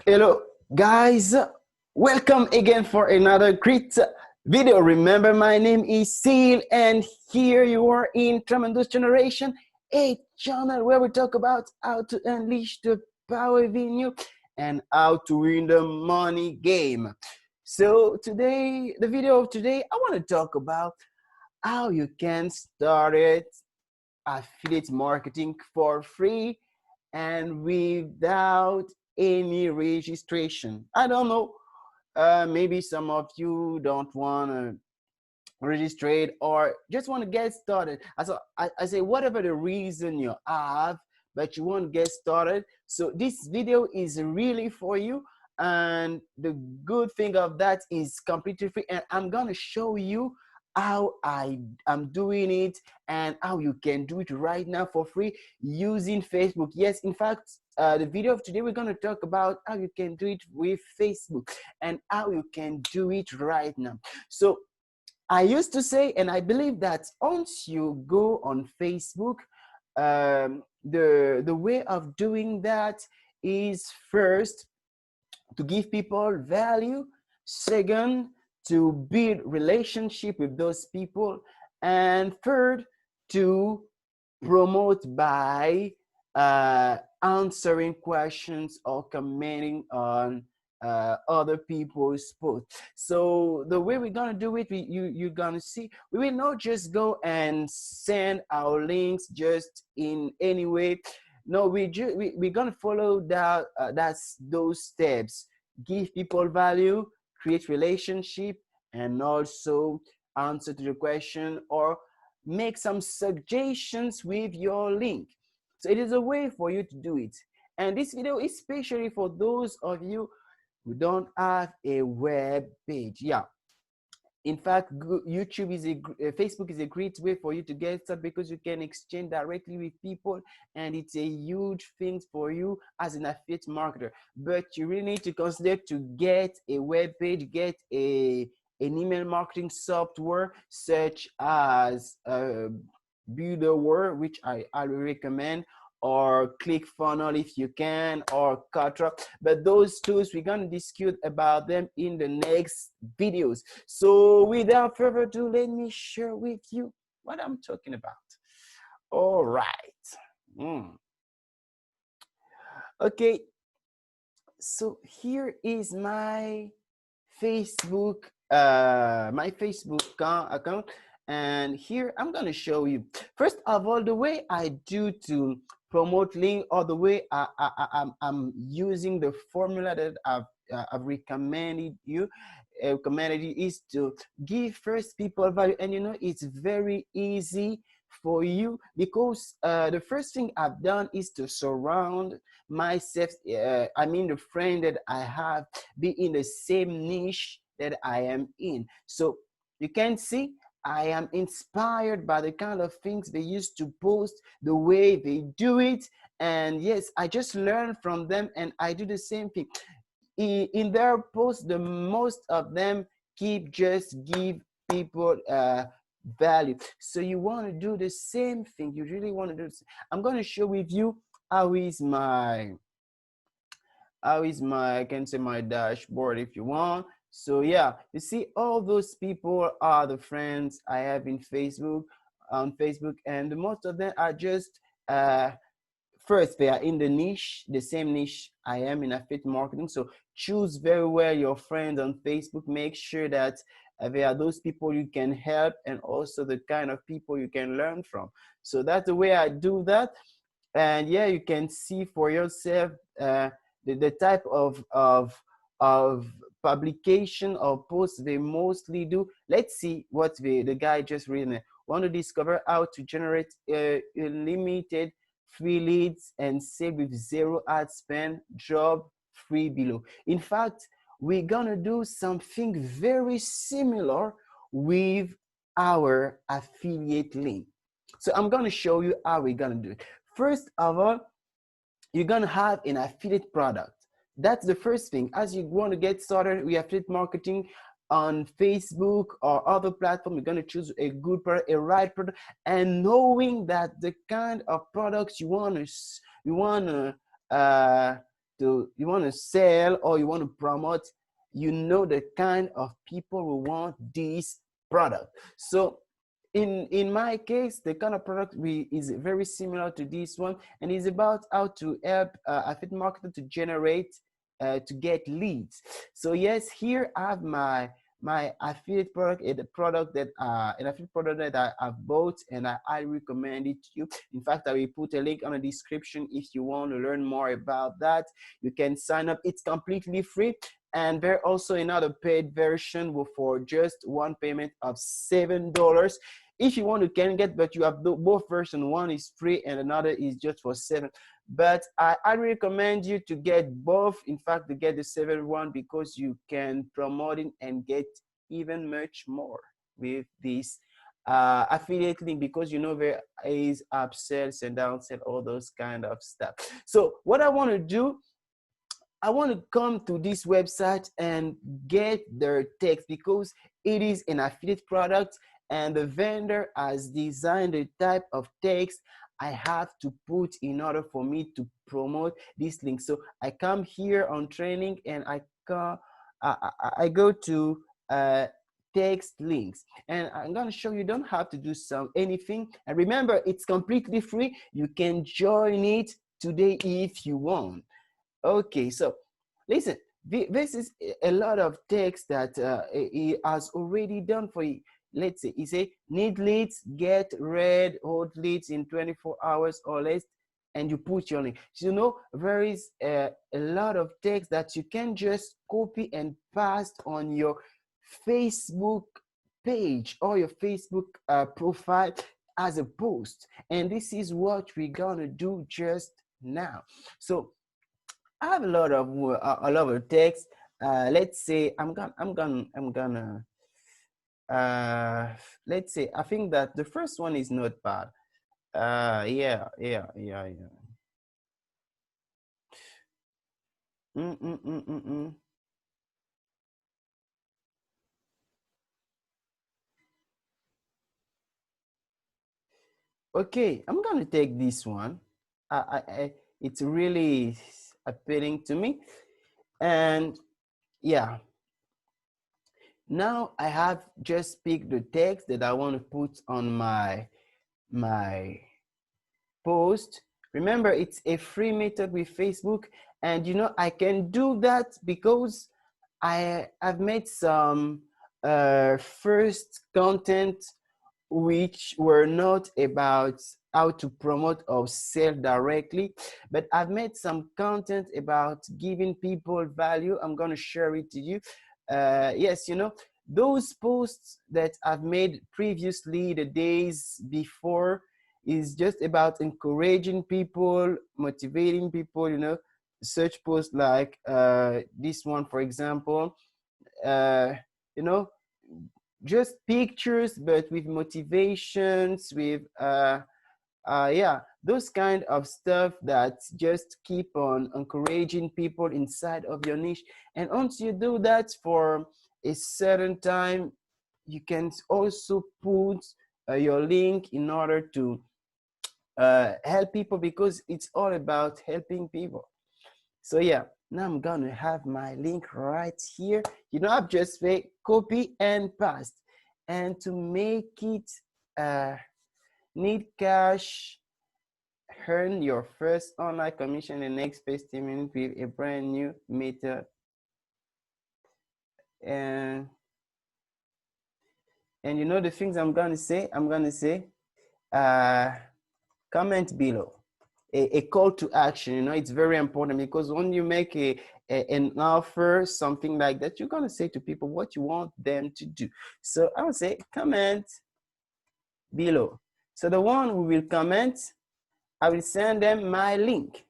Hello guys, welcome again for another great video. Remember, my name is Seal and here you are in Tremendous Generation, a channel where we talk about how to unleash the power within you and how to win the money game. So today, the video of today, I want to talk about how you can start it affiliate marketing for free and without any registration. I don't know, maybe some of you don't want to register or just want to get started. I say whatever the reason you have, but you want to get started. So this video is really for you. And the good thing of that is completely free. And I'm going to show you how I am doing it and how you can do it right now for free using Facebook. Yes, in fact, the video of today, we're going to talk about how you can do it with Facebook and how you can do it right now. So I used to say, and I believe that once you go on Facebook, the way of doing that is first to give people value, second to build relationship with those people, and third to promote by answering questions or commenting on other people's posts. So the way we're gonna do it, you're gonna see, we will not just go and send our links just in any way. No, we're gonna follow that. That's those steps: give people value, create relationship, and also answer to the question or make some suggestions with your link. So it is a way for you to do it. And this video is especially for those of you who don't have a web page. Yeah. In fact, YouTube is Facebook is a great way for you to get started because you can exchange directly with people, and it's a huge thing for you as an affiliate marketer. But you really need to consider to get a web page, get an email marketing software such as Builderware, which I recommend, or ClickFunnels if you can, or Kartra. But those tools, we're going to discuss about them in the next videos. So without further ado, let me share with you what I'm talking about. All right. Okay. So here is my Facebook, account. And here I'm going to show you, first of all, the way I do to promote link, or the way I'm using the formula that I've recommended you is to give first people value. And you know, it's very easy for you because the first thing I've done is to surround myself, the friend that I have, be in the same niche that I am in. So you can see I am inspired by the kind of things they used to post, the way they do it. And yes, I just learn from them and I do the same thing. In their posts, the most of them just give people value. So you want to do the same thing. You really want to do this. I'm going to share with you how is my I can say my dashboard if you want. So yeah, you see all those people are the friends I have in Facebook, and most of them are just first, they are in the niche, the same niche I am in affiliate marketing. So choose very well your friends on Facebook. Make sure that they are those people you can help and also the kind of people you can learn from. So that's the way I do that. And yeah, you can see for yourself the type of publication or posts they mostly do. Let's see what the guy just written. Want to discover how to generate unlimited free leads and save with zero ad spend, drop free below. In fact, we're gonna do something very similar with our affiliate link. So I'm gonna show you how we're gonna do it. First of all, you're gonna have an affiliate product. That's the first thing. As you want to get started with affiliate marketing on Facebook or other platform, you're gonna choose a good product, a right product, and knowing that the kind of products you wanna you want to sell or you want to promote, you know the kind of people who want this product. So in my case, the kind of product is very similar to this one, and is about how to help affiliate marketer to generate to get leads. So yes, here I have my affiliate product, a product that an affiliate product that I've bought, and I recommend it to you. In fact, I will put a link on the description if you want to learn more about that. You can sign up. It's completely free. And there's also another paid version for just one payment of $7. If you want, you can get, but you have both versions. One is free and another is just for $7. But I recommend you to get both. In fact, to get the $7 one, because you can promote it and get even much more with this affiliate link, because you know there is upsells and downsell, all those kind of stuff. So what I want to do, I want to come to this website and get their text, because it is an affiliate product and the vendor has designed the type of text I have to put in order for me to promote this link. So I come here on training and I go to text links, and I'm going to show you don't have to do anything. And remember, it's completely free. You can join it today if you want. Okay, so listen, this is a lot of text that he has already done for you. Let's say he say need leads, get red hot leads in 24 hours or less, and you put your link. So, you know, there is a lot of text that you can just copy and paste on your Facebook page or your Facebook profile as a post. And this is what we're gonna do just now. So I have a lot of text. Let's say I'm gonna let's say I think that the first one is not bad. Yeah. Mm, mm, mm, mm, mm. Okay, I'm gonna take this one. It's really appealing to me, and yeah. Now I have just picked the text that I want to put on my post. Remember, it's a free method with Facebook, and you know I can do that because I've made some first content which were not about how to promote or sell directly, but I've made some content about giving people value. I'm going to share it to you. Yes, you know, those posts that I've made previously, the days before, is just about encouraging people, motivating people, you know, such posts like this one, for example, you know, just pictures, but with motivations, with yeah, those kind of stuff that just keep on encouraging people inside of your niche. And once you do that for a certain time, you can also put your link in order to help people, because it's all about helping people. So yeah, now I'm gonna have my link right here. You know, I've just say copy and paste. And to make it need cash, earn your first online commission in the next 15 minutes with a brand new method. And you know the things I'm gonna say? I'm gonna say comment below. A call to action. You know, it's very important, because when you make an offer, something like that, you're gonna say to people what you want them to do. So I would say comment below. So the one who will comment, I will send them my link.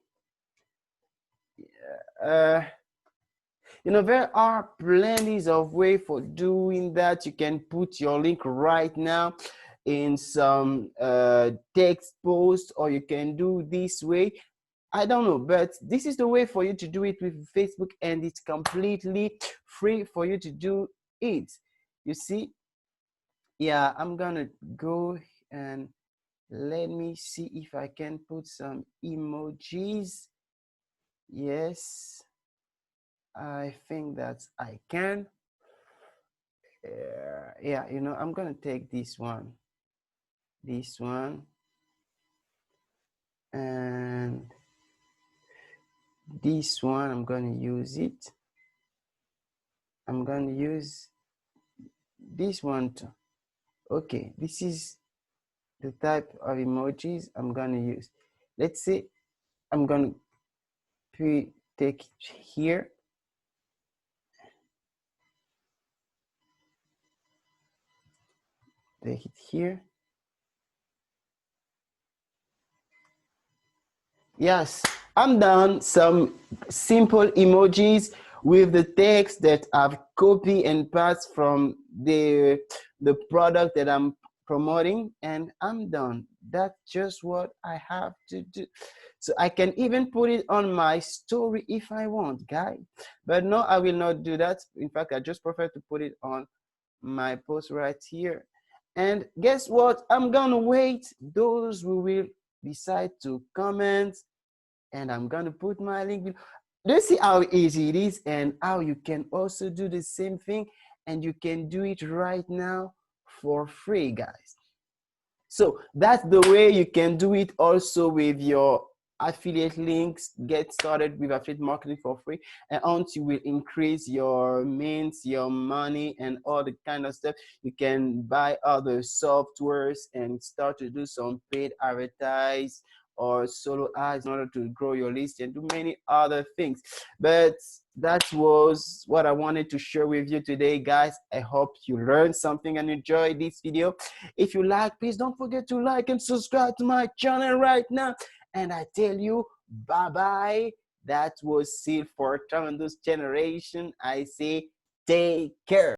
You know, there are plenty of ways for doing that. You can put your link right now in some text post, or you can do this way. I don't know, but this is the way for you to do it with Facebook, and it's completely free for you to do it. You see? Yeah, I'm gonna go and let me see if I can put some emojis. Yes, I think that I can. Yeah, you know, I'm gonna take this one, and this one. I'm gonna use it. I'm gonna use this one too. Okay, this is the type of emojis I'm gonna use. Let's say I'm gonna take it here. Take it here. Yes, I'm done. Some simple emojis with the text that I've copied and passed from the product that I'm promoting, and I'm done. That's just what I have to do. So I can even put it on my story if I want, guys. But no, I will not do that. In fact, I just prefer to put it on my post right here. And guess what? I'm gonna wait those who will decide to comment, and I'm gonna put my link below. Do you see how easy it is and how you can also do the same thing, and you can do it right now for free, guys. So that's the way you can do it also with your affiliate links. Get started with affiliate marketing for free, and once you will increase your means, your money, and all the kind of stuff, you can buy other softwares and start to do some paid advertise or solo ads in order to grow your list and do many other things. But that was what I wanted to share with you today, guys. I hope you learned something and enjoyed this video. If you like, please don't forget to like and subscribe to my channel right now. And I tell you, bye-bye. That was Seal for Tremendous Generation. I say, take care.